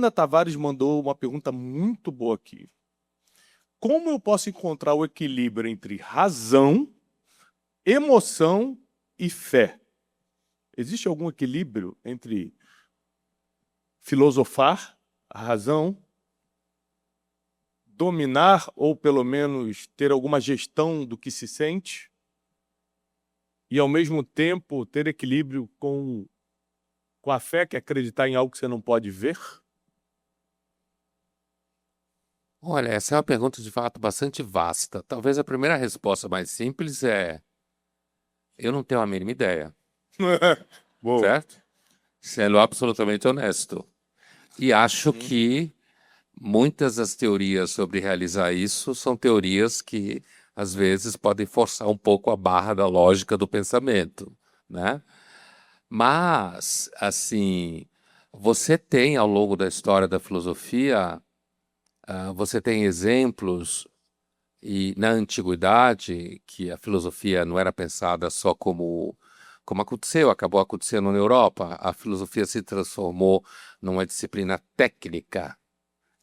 Ana Tavares mandou uma pergunta muito boa aqui. Como eu posso encontrar o equilíbrio entre razão, emoção e fé? Existe algum equilíbrio entre filosofar, a razão, dominar ou pelo menos ter alguma gestão do que se sente e ao mesmo tempo ter equilíbrio com a fé, que é acreditar em algo que você não pode ver? Olha, essa é uma pergunta de fato bastante vasta. Talvez a primeira resposta mais simples é: eu não tenho a mínima ideia, Boa. certo? Sendo absolutamente honesto. E acho que muitas das teorias sobre realizar isso são teorias que, às vezes, podem forçar um pouco a barra da lógica do pensamento, né? Mas, assim, você tem ao longo da história da filosofia, você tem exemplos, e na antiguidade, que a filosofia não era pensada só como aconteceu, acabou acontecendo na Europa, a filosofia se transformou numa disciplina técnica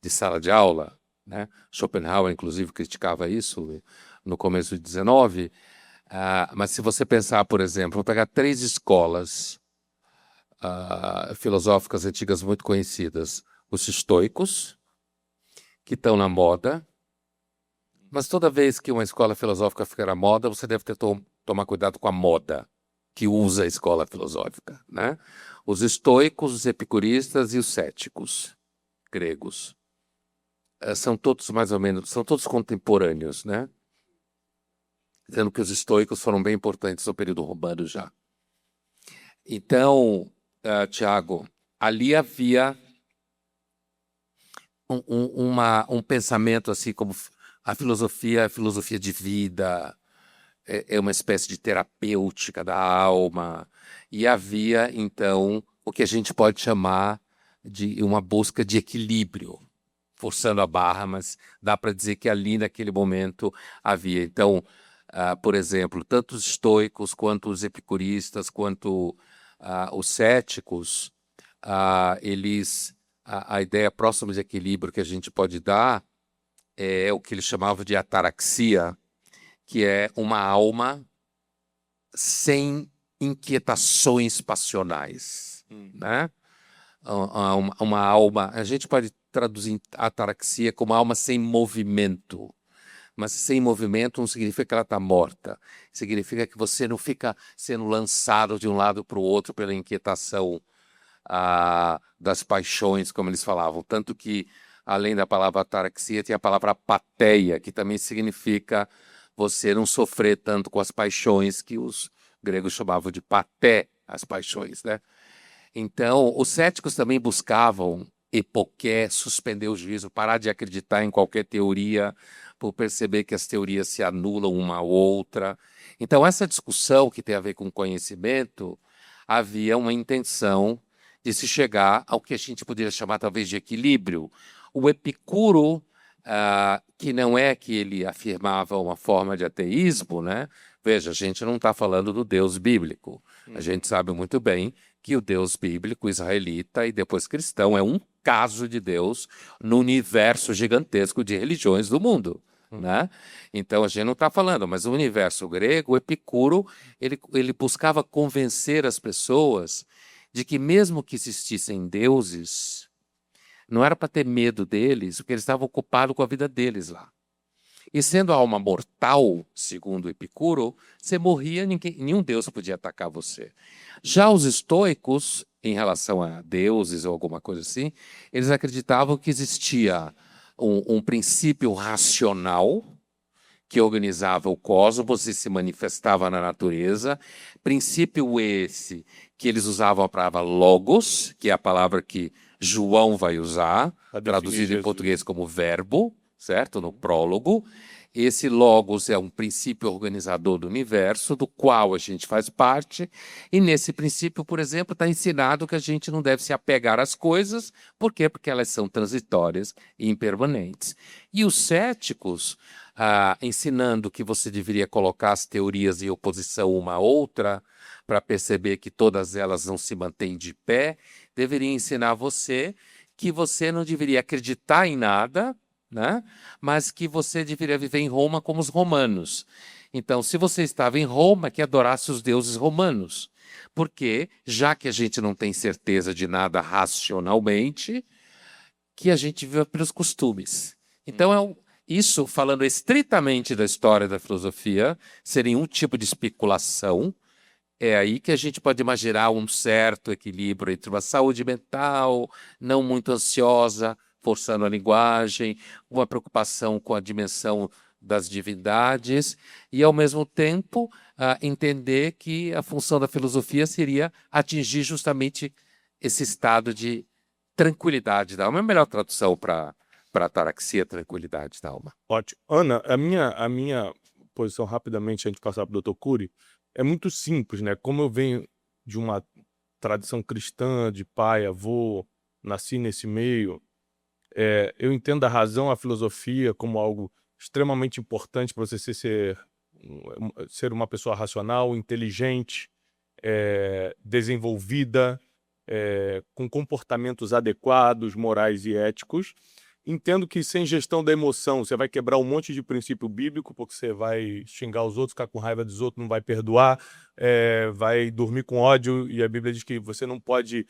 de sala de aula, né? Schopenhauer, inclusive, criticava isso no começo do 19. Mas se você pensar, por exemplo, vou pegar três escolas filosóficas antigas muito conhecidas: os estoicos, que estão na moda, mas toda vez que uma escola filosófica fica na moda, você deve tomar cuidado com a moda que usa a escola filosófica, né? Os estoicos, os epicuristas e os céticos gregos. São todos mais ou menos, são todos contemporâneos, né? Sendo que os estoicos foram bem importantes no período romano já. Então, Tiago, ali havia um pensamento assim como a filosofia de vida, é uma espécie de terapêutica da alma, e havia, então, o que a gente pode chamar de uma busca de equilíbrio, forçando a barra, mas dá para dizer que ali naquele momento havia. Então, por exemplo, tanto os estoicos, quanto os epicuristas, quanto os céticos, a ideia próxima de equilíbrio que a gente pode dar é o que eles chamavam de ataraxia, que é uma alma sem inquietações passionais, né? Uma alma, a gente pode traduzir ataraxia como alma sem movimento, mas sem movimento não significa que ela está morta, significa que você não fica sendo lançado de um lado para o outro pela inquietação das paixões, como eles falavam, tanto que além da palavra ataraxia tem a palavra apatheia, que também significa você não sofrer tanto com as paixões, que os gregos chamavam de paté, as paixões, né? Então, os céticos também buscavam epoqué, suspender o juízo, parar de acreditar em qualquer teoria, por perceber que as teorias se anulam uma à outra. Então, essa discussão que tem a ver com conhecimento, havia uma intenção de se chegar ao que a gente poderia chamar talvez de equilíbrio. O Epicuro, que não é que ele afirmava uma forma de ateísmo, né? Veja, a gente não está falando do Deus bíblico. A gente sabe muito bem que o Deus bíblico, israelita e depois cristão é um caso de Deus no universo gigantesco de religiões do mundo, né? Então a gente não está falando, mas o universo grego, o Epicuro, ele buscava convencer as pessoas de que mesmo que existissem deuses, não era para ter medo deles, porque eles estavam ocupados com a vida deles lá. E sendo a alma mortal, segundo Epicuro, você morria, nenhum deus podia atacar você. Já os estoicos, em relação a deuses ou alguma coisa assim, eles acreditavam que existia um princípio racional que organizava o cosmos e se manifestava na natureza. Princípio esse que eles usavam a palavra logos, que é a palavra que João vai usar, traduzido em português como verbo, certo? No prólogo. Esse logos é um princípio organizador do universo, do qual a gente faz parte, e nesse princípio, por exemplo, está ensinado que a gente não deve se apegar às coisas, por quê? Porque elas são transitórias e impermanentes. E os céticos, ensinando que você deveria colocar as teorias em oposição uma à outra, para perceber que todas elas não se mantêm de pé, deveria ensinar você que você não deveria acreditar em nada, né? Mas que você deveria viver em Roma como os romanos. Então, se você estava em Roma, que adorasse os deuses romanos. Porque, já que a gente não tem certeza de nada racionalmente, que a gente viva pelos costumes. Então, isso, falando estritamente da história da filosofia, seria um tipo de especulação. É aí que a gente pode imaginar um certo equilíbrio entre uma saúde mental, não muito ansiosa, forçando a linguagem, uma preocupação com a dimensão das divindades, e, ao mesmo tempo, entender que a função da filosofia seria atingir justamente esse estado de tranquilidade da alma. É a melhor tradução para ataraxia, tranquilidade da alma. Ótimo. Ana, a minha posição, rapidamente, a gente passar para o Dr. Cury, é muito simples, né? Como eu venho de uma tradição cristã, de pai, avô, nasci nesse meio, eu entendo a razão, a filosofia como algo extremamente importante para você ser uma pessoa racional, inteligente, desenvolvida, com comportamentos adequados, morais e éticos. Entendo que sem gestão da emoção você vai quebrar um monte de princípio bíblico, porque você vai xingar os outros, ficar com raiva dos outros, não vai perdoar, vai dormir com ódio, e a Bíblia diz que você não pode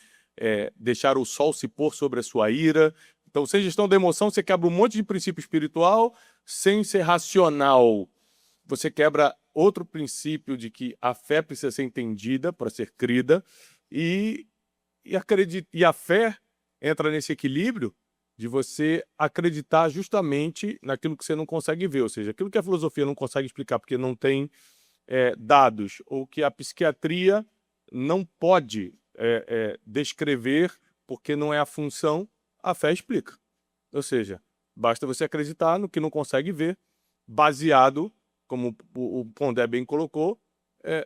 deixar o sol se pôr sobre a sua ira. Então, sem gestão da emoção, você quebra um monte de princípio espiritual. Sem ser racional, você quebra outro princípio de que a fé precisa ser entendida para ser crida, e a fé entra nesse equilíbrio de você acreditar justamente naquilo que você não consegue ver, ou seja, aquilo que a filosofia não consegue explicar porque não tem dados, ou que a psiquiatria não pode descrever porque não é a função, a fé explica. Ou seja, basta você acreditar no que não consegue ver, baseado, como o Pondé bem colocou,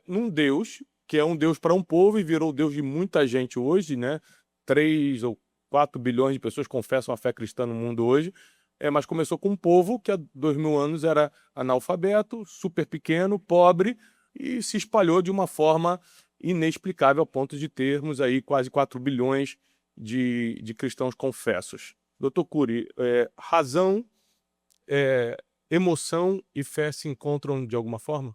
num Deus que é um Deus para um povo e virou Deus de muita gente hoje, né? 3 ou 4 bilhões de pessoas confessam a fé cristã no mundo hoje, mas começou com um povo que há 2000 anos era analfabeto, super pequeno, pobre, e se espalhou de uma forma inexplicável ao ponto de termos aí quase 4 bilhões de cristãos confessos. Dr. Cury, razão, emoção e fé se encontram de alguma forma?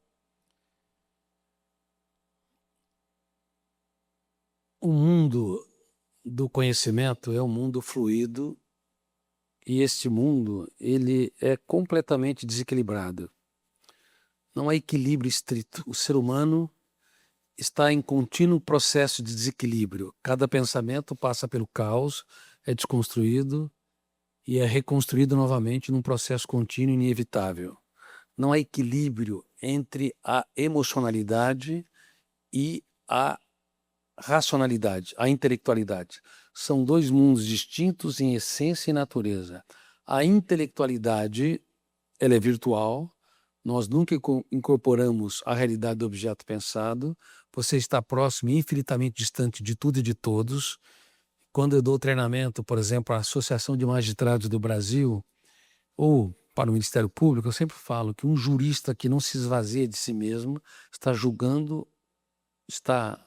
O mundo do conhecimento é um mundo fluido, e este mundo ele é completamente desequilibrado. Não há equilíbrio estrito. O ser humano está em contínuo processo de desequilíbrio. Cada pensamento passa pelo caos, é desconstruído e é reconstruído novamente num processo contínuo e inevitável. Não há equilíbrio entre a emocionalidade e a racionalidade, a intelectualidade. São dois mundos distintos em essência e natureza. A intelectualidade, ela é virtual, nós nunca incorporamos a realidade do objeto pensado, você está próximo e infinitamente distante de tudo e de todos. Quando eu dou treinamento, por exemplo, à Associação de Magistrados do Brasil, ou para o Ministério Público, eu sempre falo que um jurista que não se esvazia de si mesmo está julgando, está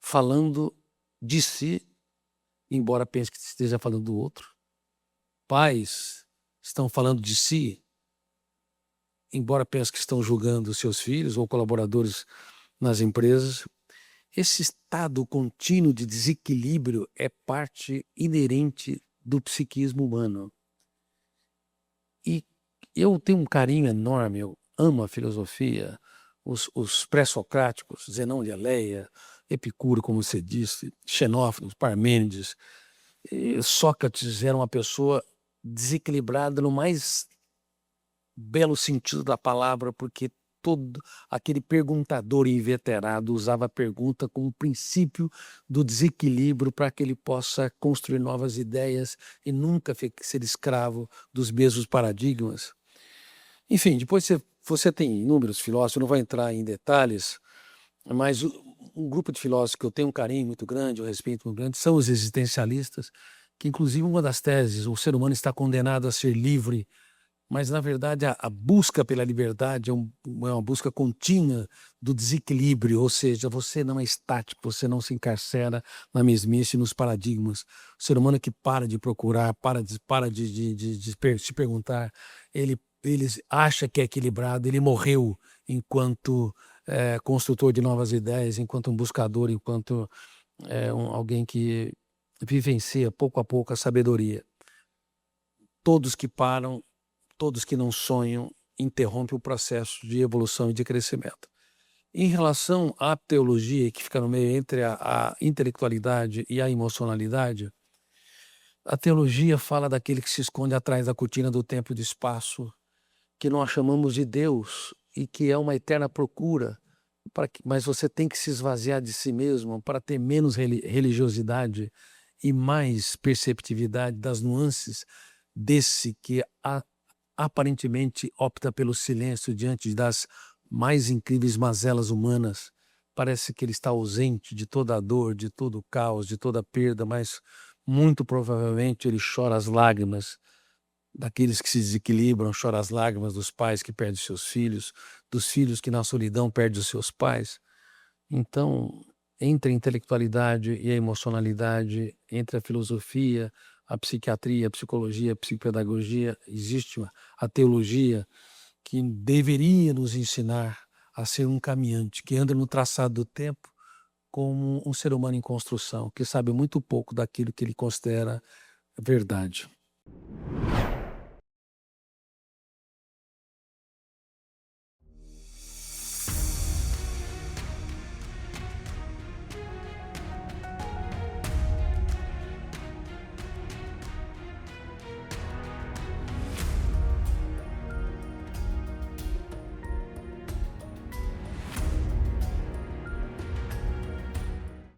falando de si, embora pense que esteja falando do outro. Pais estão falando de si, embora pense que estão julgando seus filhos ou colaboradores nas empresas. Esse estado contínuo de desequilíbrio é parte inerente do psiquismo humano. E eu tenho um carinho enorme, eu amo a filosofia, os pré-socráticos, Zenão de Eleia, Epicuro, como você disse, Xenófono, Parmênides. Sócrates era uma pessoa desequilibrada no mais belo sentido da palavra, porque todo aquele perguntador inveterado usava a pergunta como princípio do desequilíbrio para que ele possa construir novas ideias e nunca ser escravo dos mesmos paradigmas. Enfim, depois você tem inúmeros filósofos, eu não vou entrar em detalhes, mas um grupo de filósofos que eu tenho um carinho muito grande, um respeito muito grande, são os existencialistas, que inclusive uma das teses, o ser humano está condenado a ser livre, mas na verdade a busca pela liberdade é uma busca contínua do desequilíbrio, ou seja, você não é estático, você não se encarcera na mesmice, nos paradigmas. O ser humano que para de procurar, para de se perguntar, ele acha que é equilibrado, ele morreu enquanto construtor de novas ideias, enquanto um buscador, enquanto alguém que vivencia pouco a pouco a sabedoria. Todos que param, todos que não sonham, interrompem o processo de evolução e de crescimento. Em relação à teologia, que fica no meio entre a intelectualidade e a emocionalidade, a teologia fala daquele que se esconde atrás da cortina do tempo e do espaço, que nós chamamos de Deus e que é uma eterna procura, mas você tem que se esvaziar de si mesmo para ter menos religiosidade e mais perceptividade das nuances desse que aparentemente opta pelo silêncio diante das mais incríveis mazelas humanas. Parece que ele está ausente de toda a dor, de todo o caos, de toda a perda, mas muito provavelmente ele chora as lágrimas daqueles que se desequilibram, chora as lágrimas dos pais que perdem seus filhos, dos filhos que na solidão perdem os seus pais. Então, entre a intelectualidade e a emocionalidade, entre a filosofia, a psiquiatria, a psicologia, a psicopedagogia, existe a teologia que deveria nos ensinar a ser um caminhante, que anda no traçado do tempo como um ser humano em construção, que sabe muito pouco daquilo que ele considera verdade.